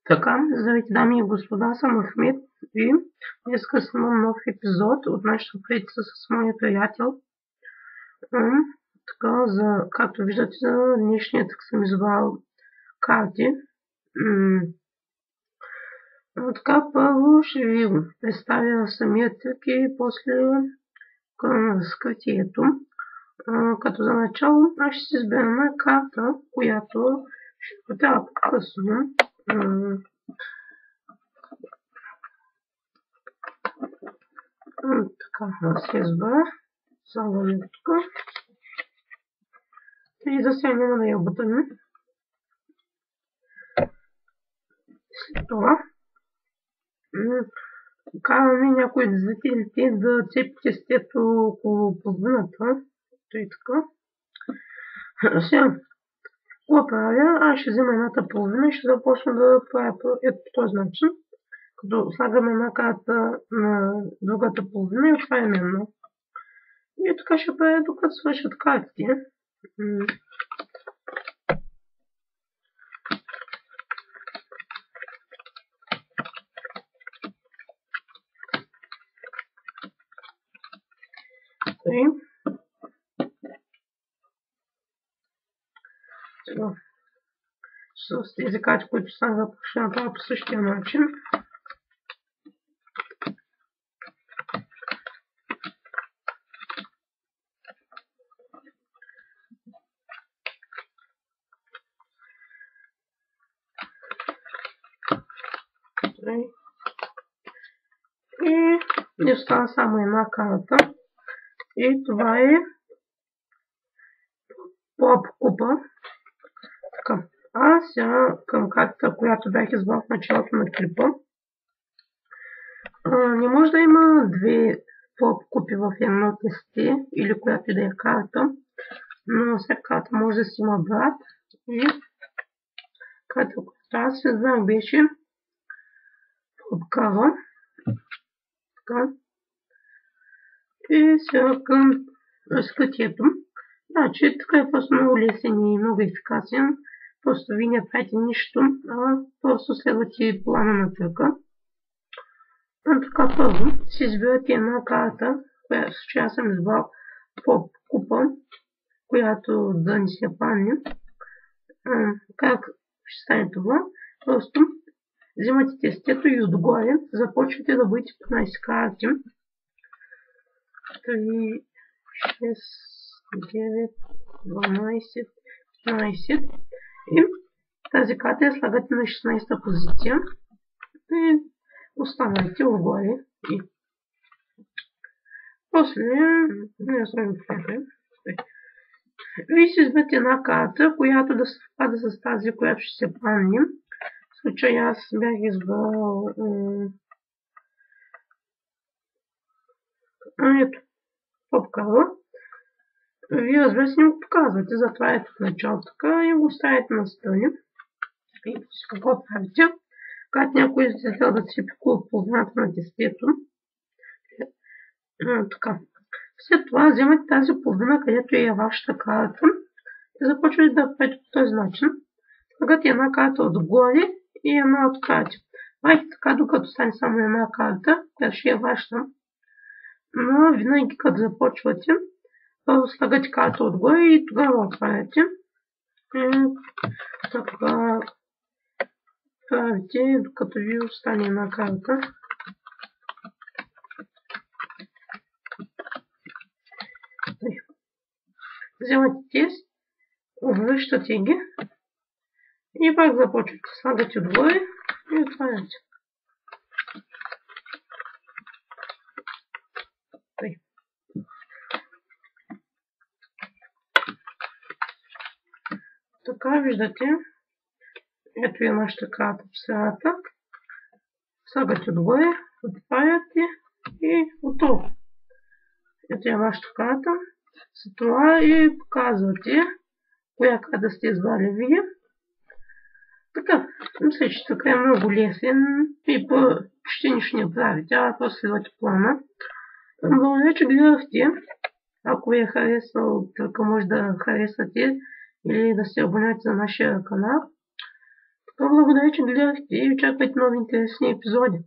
Така, здравейте, дами и господа, аз съм Ахмед и днес снимам нов епизод от нашата поредица с моя приятел. Така, както виждате, за днешния тък съм избрал карти. Така, първо ще ви представя самия тък и после към разкритието. Като за начало, аз ще си изберем карта, която ще трябва по-късно. Така, да се избера. Слагаме тук. И за сега няма да я бутаме. След това караме някои от зрителите да цепите стето около половината. Тъй така. Сега, какво правя? Аз ще взема едната половина и ще започна да правя ето по този начин. Като слагаме една карта на другата половина и отваряме една. И така ще правя докато свършат картите. Сега, с тези карти, които са започна направя по същия начин. И ни остана само една карта. И това е поп купа. Така. А сега към картата, която бях избрал в началото на клипа. Не може да има две поп купи в едно тесте или която и да е карта. Но всяка карта може да си има брат. И карта, която аз избрах беше попкава. Така. И сега към разкритието. Значи, така е просто много лесен и много ефикасен. Просто ви не правите нищо, а просто следвате плана на тръка. Така, първо си избирате една карта, която аз съм избрал поп купа, която да не се падне. Как ще стане това? Просто взимате тестето и отгоре започвате да бъдете 15 карти. 3, 6, 9, 12, 15. И тази карта я слагате на 16-та позиция. И останалите отгоре. И после не знам какво е. Вие си изберете една карта, която да съвпада с тази, която ще се падне. В случай аз бях избрал ето, попкава. Вие разбира се не го показвате, затова ето в началото така и го оставите на страни. И какво правите? Когато някой излетел да си пикува половината на тестето. Така. След това вземате тази половина, където е вашата карта и започвате да правите по този начин. Слагате една карта отгоре и една открати. Правите така, докато стане само една карта, която ще е вашата. Но винаги като започвате, първо слагате карта отгоре и тогава отваряте. Така правите, докато ви остане една карта. Вземате тест, обръщате ги и пак започвате. Слагате отгоре и отваряте. Така виждате, ето е нашата карта в средата. Слагате отгоре, отваряте и готово. Ето е вашата карта. След това и показвате коя карта сте избрали вие. Така, мисля, че така е много лесен и почти нищо не правите, а просто следвате плана. Благодаря, че гледахте. Ако ви е харесал, така може да харесате или да се абонирате на нашия канал. Благодаря, че гледахте и очаквайте нови интересни епизоди.